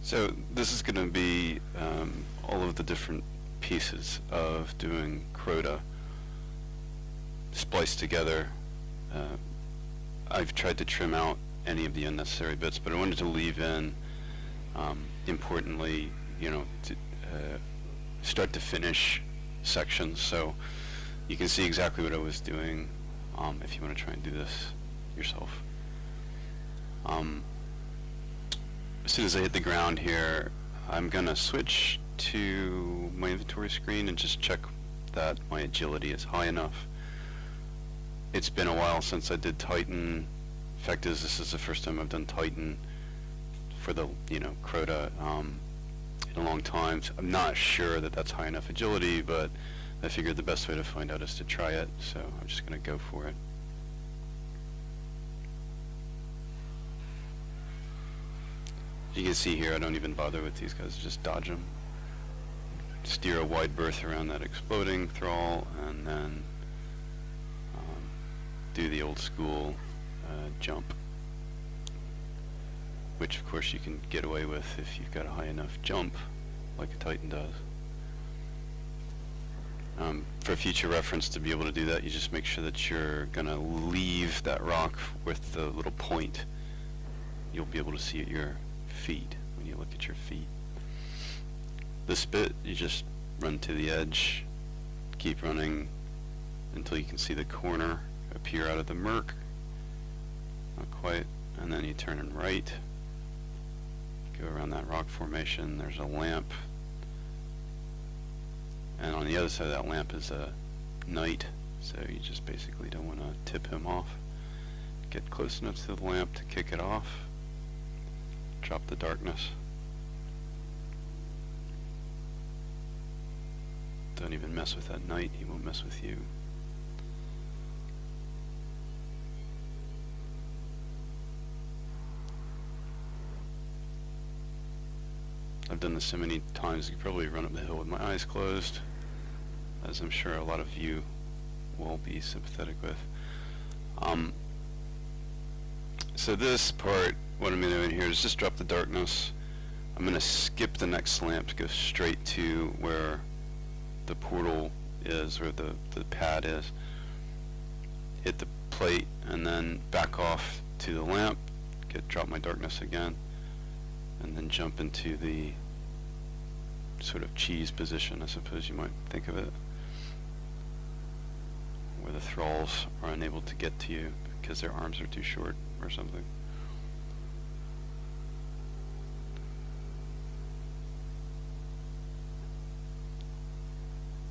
So this is going to be all of the different pieces of doing Crota spliced together. I've tried to trim out any of the unnecessary bits, but I wanted to leave in, importantly, you know, start to finish sections, so you can see exactly what I was doing if you want to try and do this yourself. As soon as I hit the ground here, I'm going to switch to my inventory screen and just check that my agility is high enough. It's been a while since I did Titan. Fact is, this is the first time I've done Titan for the, you know, Crota in a long time. So I'm not sure that that's high enough agility, but I figured the best way to find out is to try it, so I'm just going to go for it. You can see here I don't even bother with these guys, just dodge them. Steer a wide berth around that exploding thrall, and then do the old school jump, which of course you can get away with if you've got a high enough jump like a Titan does. For future reference, to be able to do that, you just make sure that you're going to leave that rock with the little point. You'll be able to see at your feet when you look at your feet. This bit, you just run to the edge, keep running until you can see the corner appear out of the murk. Not quite. And then you turn and right, go around that rock formation. There's a lamp, and on the other side of that lamp is a knight, so you just basically don't want to tip him off. Get close enough to the lamp to kick it off. Drop the darkness. Don't even mess with that knight, he won't mess with you. I've done this so many times, you could probably run up the hill with my eyes closed, as I'm sure a lot of you will be sympathetic with. So this part, what I'm doing here is just drop the darkness. I'm going to skip the next lamp to go straight to where the portal is, or the pad is. Hit the plate and then back off to the lamp, drop my darkness again, and then jump into the sort of cheese position, I suppose you might think of it, where the thralls are unable to get to you because their arms are too short or something.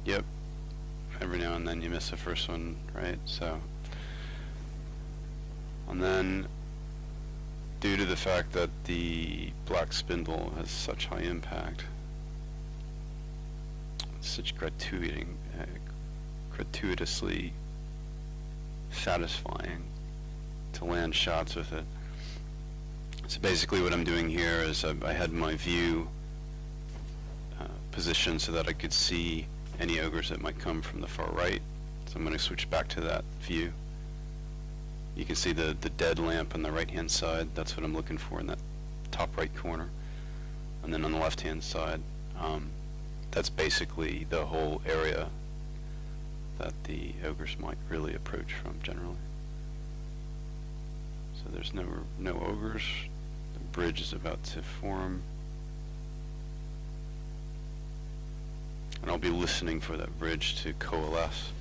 Yep, every now and then you miss the first one, right? So, and then due to the fact that the black spindle has such high impact, it's such gratuitously satisfying to land shots with it. So basically what I'm doing here is I had my view positioned so that I could see any ogres that might come from the far right. So I'm going to switch back to that view. You can see the dead lamp on the right hand side. That's what I'm looking for in that top right corner. And then on the left hand side, that's basically the whole area that the ogres might really approach from generally. So there's no ogres. The bridge is about to form. And I'll be listening for that bridge to coalesce.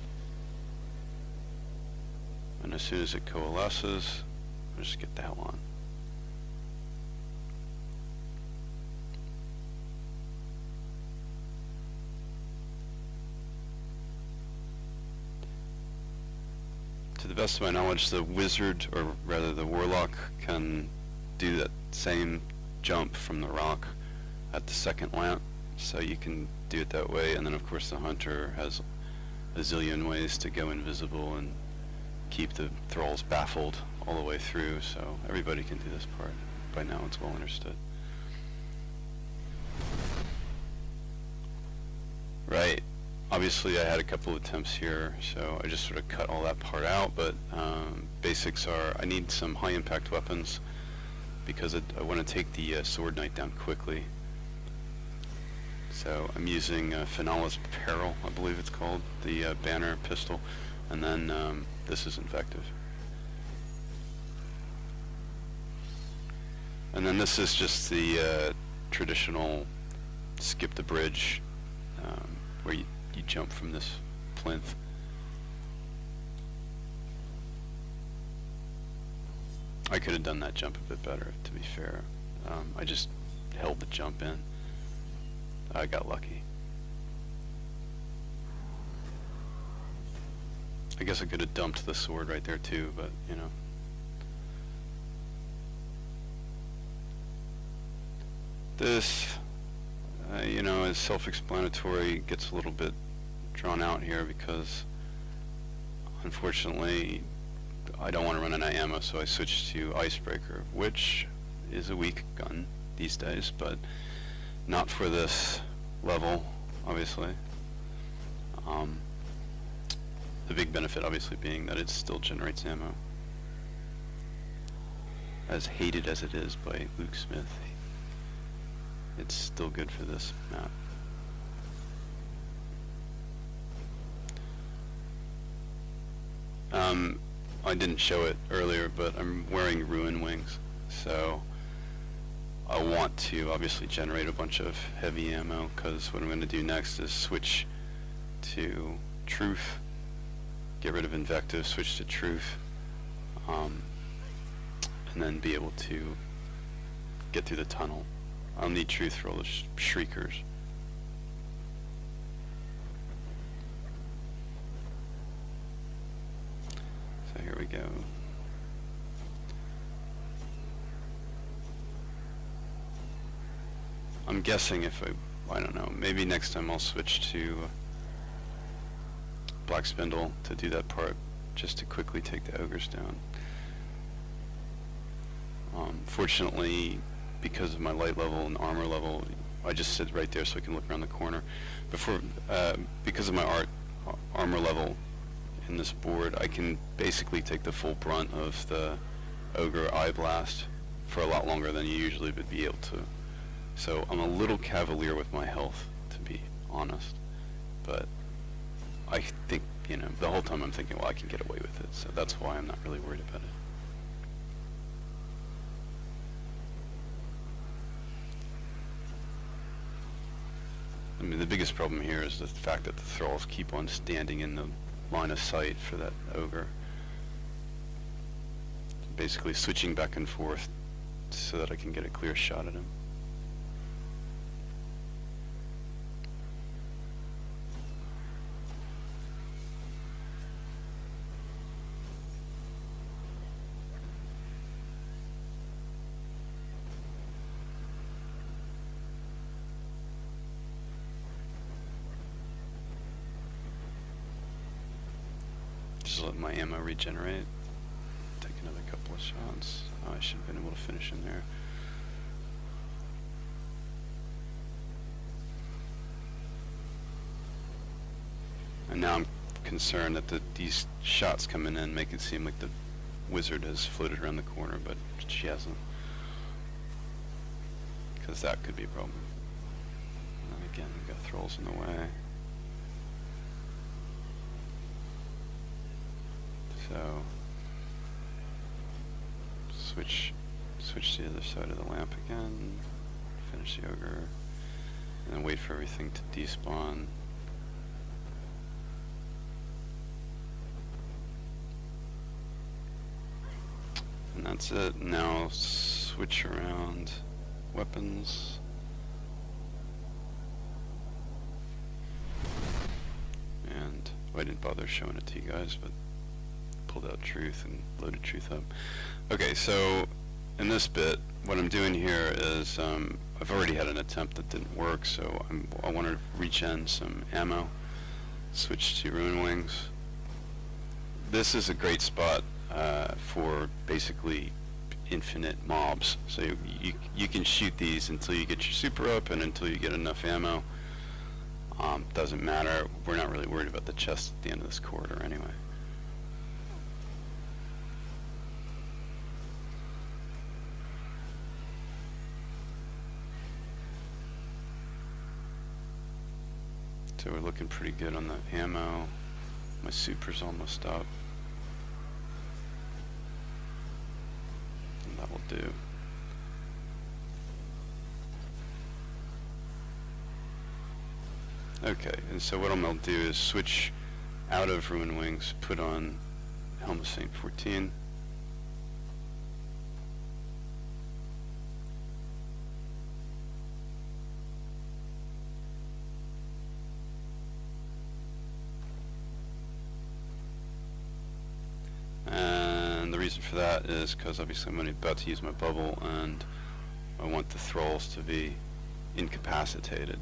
And as soon as it coalesces, I'll just get the hell on. To the best of my knowledge, the wizard, or rather the warlock, can do that same jump from the rock at the second lamp, so you can do it that way. And then of course the hunter has a zillion ways to go invisible and keep the thralls baffled all the way through, so everybody can do this part. By now it's well understood. Right, obviously I had a couple of attempts here, so I just sort of cut all that part out, but basics are I need some high impact weapons because I want to take the sword knight down quickly. So I'm using Finalis Peril, I believe it's called, the banner pistol, and then this is Invective. And then this is just the traditional skip the bridge, where you jump from this plinth. I could have done that jump a bit better, to be fair. I just held the jump in. I got lucky. I guess I could have dumped the sword right there too, but you know. This, you know, is self-explanatory. Gets a little bit drawn out here because, unfortunately, I don't want to run out of ammo, so I switched to Icebreaker, which is a weak gun these days, but not for this level, obviously. The big benefit, obviously, being that it still generates ammo. As hated as it is by Luke Smith, it's still good for this map. I didn't show it earlier, but I'm wearing Ruin Wings, so I want to obviously generate a bunch of heavy ammo, because what I'm going to do next is switch to Truth, get rid of Invective, switch to Truth, and then be able to get through the tunnel. I'll need Truth for all the Shriekers. So here we go. I'm guessing if I don't know, maybe next time I'll switch to Black Spindle to do that part, just to quickly take the ogres down. Fortunately, because of my light level and armor level, I just sit right there so I can look around the corner. Because of my armor level in this board, I can basically take the full brunt of the ogre eye blast for a lot longer than you usually would be able to. So I'm a little cavalier with my health, to be honest, but I think, you know, the whole time I'm thinking, well, I can get away with it, so that's why I'm not really worried about it. I mean, the biggest problem here is the fact that the thralls keep on standing in the line of sight for that ogre. Basically switching back and forth so that I can get a clear shot at him. Just let my ammo regenerate. Take another couple of shots. Oh, I should have been able to finish in there. And now I'm concerned that these shots coming in make it seem like the wizard has floated around the corner, but she hasn't. Because that could be a problem. And then again, we've got thralls in the way. So switch to the other side of the lamp again, finish the ogre, and then wait for everything to despawn. And that's it. Now switch around weapons. And I didn't bother showing it to you guys, but pulled out Truth and loaded Truth up. Okay, so in this bit, what I'm doing here is I've already had an attempt that didn't work, so I want to regen some ammo. Switch to Ruin Wings. This is a great spot for basically infinite mobs. So you can shoot these until you get your super up and until you get enough ammo. Doesn't matter. We're not really worried about the chest at the end of this corridor anyway. So we're looking pretty good on the ammo. My super's almost up. And that will do. Okay, and so what I'm going to do is switch out of Ruined Wings, put on Helm of Saint 14. And the reason for that is because obviously I'm about to use my bubble, and I want the thralls to be incapacitated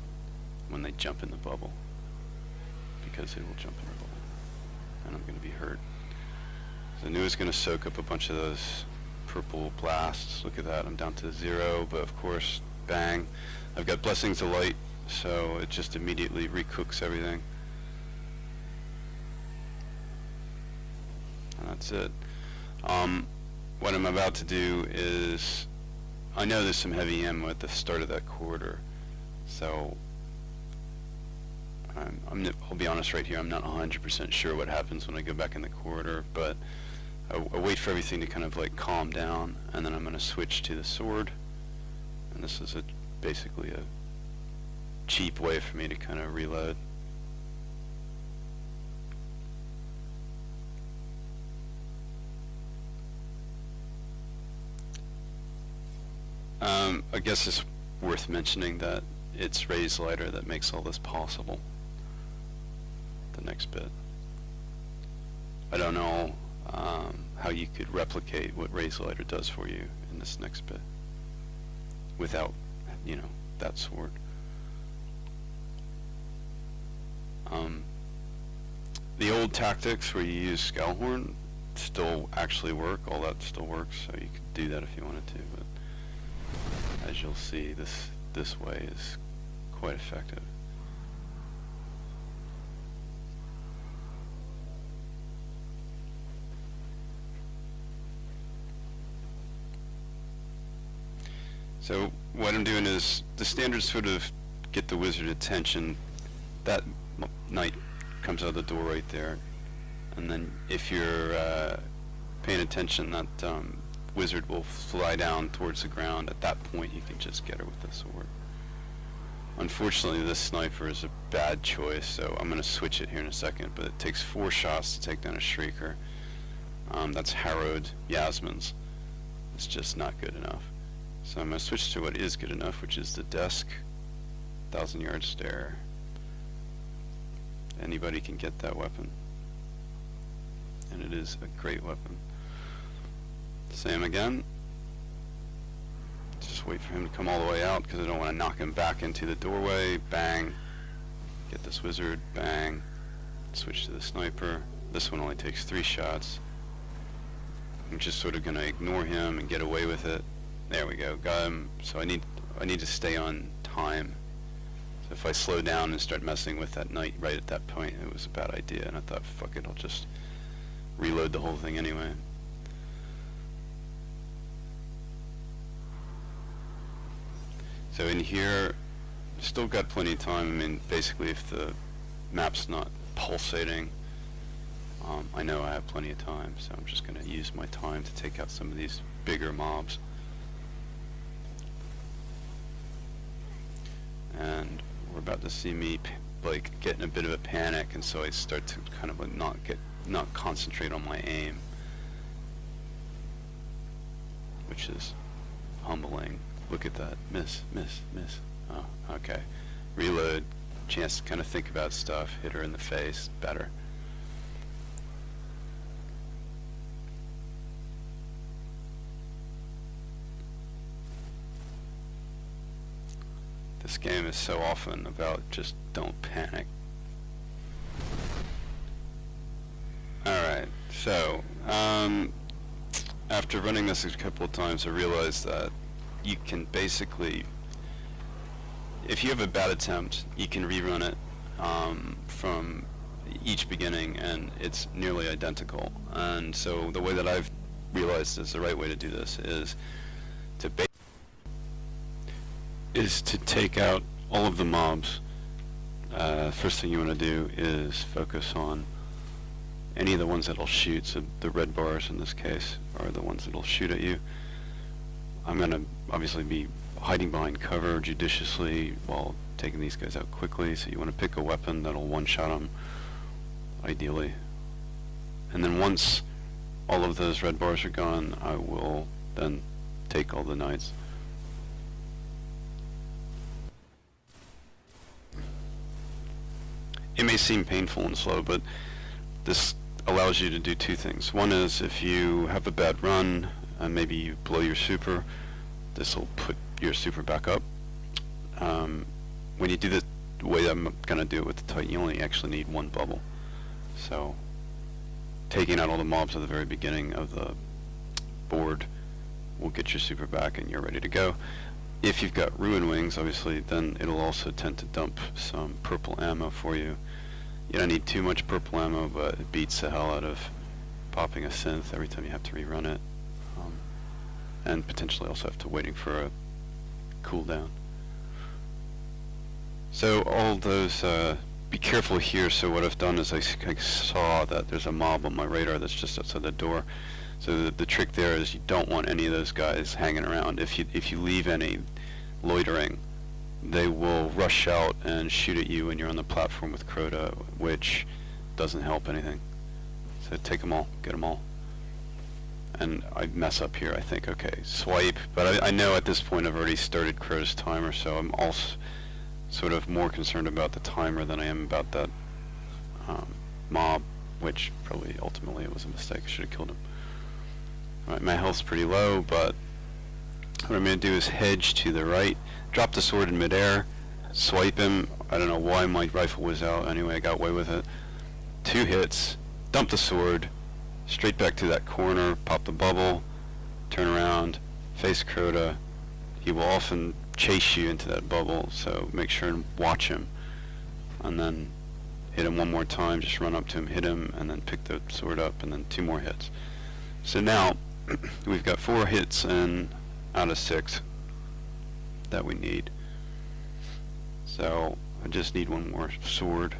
when they jump in the bubble, because they will jump in the bubble and I'm going to be hurt. So I knew it was going to soak up a bunch of those purple blasts. Look at that, I'm down to 0, but of course, bang, I've got Blessings of Light, so it just immediately recooks everything. And that's it. What I'm about to do is, I know there's some heavy ammo at the start of that corridor, so I'll be honest right here, I'm not 100% sure what happens when I go back in the corridor, but I wait for everything to kind of like calm down, and then I'm going to switch to the sword. And this is basically a cheap way for me to kind of reload. I guess it's worth mentioning that it's Raised Lighter that makes all this possible. The next bit. I don't know how you could replicate what Raised Lighter does for you in this next bit without, you know, that sword. The old tactics where you use Scalehorn still actually work. All that still works, so you could do that if you wanted to. But as you'll see, this way is quite effective. So what I'm doing is the standard sort of get the wizard attention. That knight comes out of the door right there, and then if you're paying attention, that wizard will fly down towards the ground. At that point you can just get her with the sword. Unfortunately this sniper is a bad choice, so I'm going to switch it here in a second, but it takes 4 shots to take down a Shrieker. That's harrowed Yasmin's. It's just not good enough. So I'm going to switch to what is good enough, which is the desk, 1,000-yard stare. Anybody can get that weapon, and it is a great weapon. Same again. Just wait for him to come all the way out, because I don't want to knock him back into the doorway. Bang. Get this wizard. Bang. Switch to the sniper. This one only takes 3 shots. I'm just sort of going to ignore him and get away with it. There we go, got him. So I need to stay on time. So if I slow down and start messing with that knight right at that point, it was a bad idea, and I thought, fuck it, I'll just reload the whole thing anyway. So in here, still got plenty of time. I mean, basically if the map's not pulsating, I know I have plenty of time, so I'm just going to use my time to take out some of these bigger mobs. And we're about to see me like get in a bit of a panic, and so I start to kind of not concentrate on my aim, which is humbling. Look at that, miss. Oh, okay. Reload, chance to kind of think about stuff, hit her in the face, better. This game is so often about just don't panic. Alright, so after running this a couple of times, I realized that you can basically, if you have a bad attempt, you can rerun it from each beginning, and it's nearly identical. And so the way that I've realized is the right way to do this is to take out all of the mobs first thing you want to do is focus on any of the ones that'll shoot. So the red bars in this case are the ones that'll shoot at you. I'm going to obviously be hiding behind cover judiciously while taking these guys out quickly. So you want to pick a weapon that'll one-shot them, ideally. And then once all of those red bars are gone, I will then take all the knights. It may seem painful and slow, but this allows you to do two things. One is if you have a bad run and maybe you blow your super, this will put your super back up. When you do the way I'm going to do it with the Titan, you only actually need one bubble. So taking out all the mobs at the very beginning of the board will get your super back and you're ready to go. If you've got Ruin Wings, obviously, then it'll also tend to dump some purple ammo for you. You don't need too much purple ammo, but it beats the hell out of popping a synth every time you have to rerun it. And potentially also have to waiting for a cooldown. So all those, be careful here. So what I've done is I saw that there's a mob on my radar that's just outside the door. So the trick there is you don't want any of those guys hanging around. If you leave any loitering, they will rush out and shoot at you when you're on the platform with Crota, which doesn't help anything. So take them all, get them all. And I mess up here, I think, okay, swipe. But I know at this point I've already started Crota's timer, so I'm also sort of more concerned about the timer than I am about that mob, which probably ultimately it was a mistake. I should have killed him. Alright, my health's pretty low, but what I'm going to do is hedge to the right, drop the sword in midair, swipe him. I don't know why my rifle was out. Anyway, I got away with it. 2 hits, dump the sword, straight back to that corner, pop the bubble, turn around, face Crota. He will often chase you into that bubble, so make sure and watch him. And then hit him one more time, just run up to him, hit him, and then pick the sword up, and then 2 more hits. So now, we've got 4 hits in out of 6 that we need. So I just need one more sword,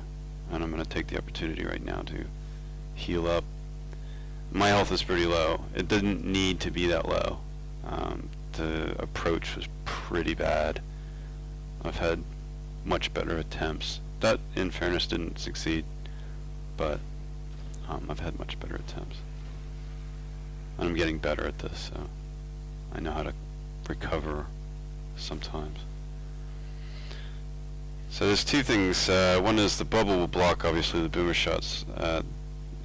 and I'm going to take the opportunity right now to heal up. My health is pretty low. It didn't need to be that low. The approach was pretty bad. I've had much better attempts. That, in fairness, didn't succeed, but I've had much better attempts. And I'm getting better at this, so I know how to recover sometimes. So there's 2 things. One is the bubble will block, obviously, the boomer shots.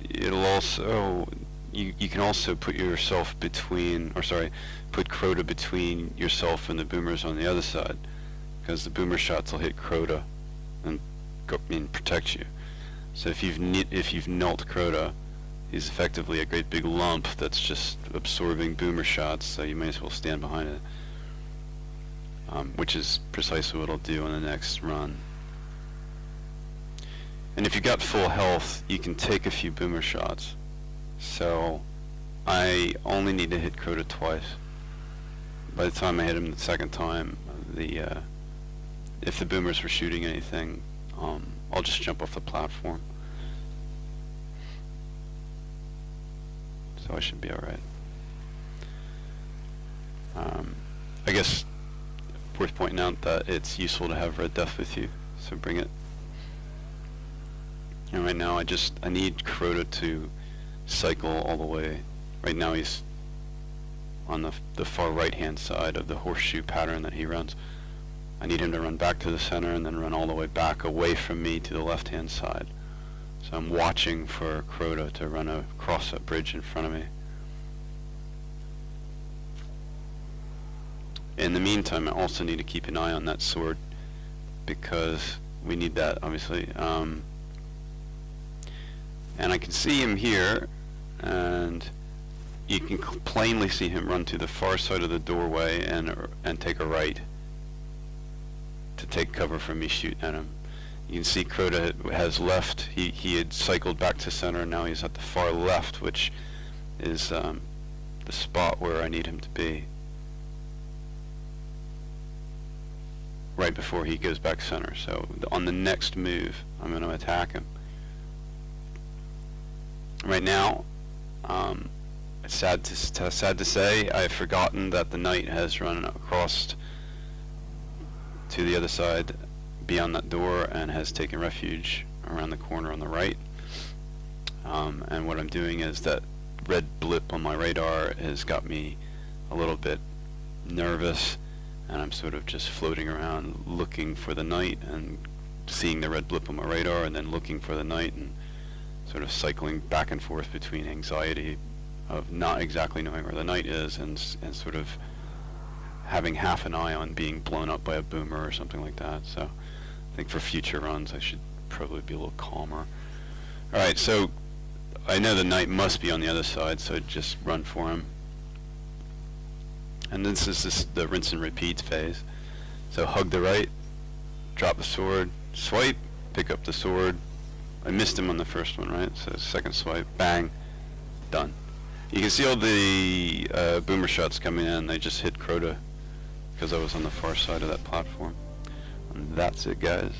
It'll also, you can also put yourself between, or sorry, put Crota between yourself and the boomers on the other side, because the boomer shots will hit Crota and protect you. So if you've nulled Crota, he's effectively a great big lump that's just absorbing boomer shots, so you may as well stand behind it. Which is precisely what I'll do on the next run. And if you got full health, you can take a few boomer shots. So I only need to hit Crota twice. By the time I hit him the second time, if the boomers were shooting anything, I'll just jump off the platform. So I should be alright. I guess worth pointing out that it's useful to have Red Death with you, so bring it. And right now I need Crota to cycle all the way. Right now he's on the far right hand side of the horseshoe pattern that he runs. I need him to run back to the center and then run all the way back away from me to the left hand side. So I'm watching for Crota to run across that bridge in front of me. In the meantime, I also need to keep an eye on that sword, because we need that, obviously. And I can see him here, and you can plainly see him run to the far side of the doorway and take a right to take cover from me shooting at him. You can see Crota has left. He had cycled back to center, and now he's at the far left, which is the spot where I need him to be. right before he goes back center. So on the next move, I'm going to attack him. Right now, it's sad to say, I've forgotten that the knight has run across to the other side beyond that door and has taken refuge around the corner on the right. And what I'm doing is that red blip on my radar has got me a little bit nervous, and I'm sort of just floating around looking for the knight and seeing the red blip on my radar and then looking for the knight, and sort of cycling back and forth between anxiety of not exactly knowing where the knight is and sort of having half an eye on being blown up by a boomer or something like that. So I think for future runs I should probably be a little calmer. Alright, so I know the knight must be on the other side, so just run for him. And this is the rinse and repeat phase. So hug the right, drop the sword, swipe, pick up the sword. I missed him on the first one, right? So second swipe, bang, done. You can see all the boomer shots coming in. They just hit Crota because I was on the far side of that platform. And that's it, guys.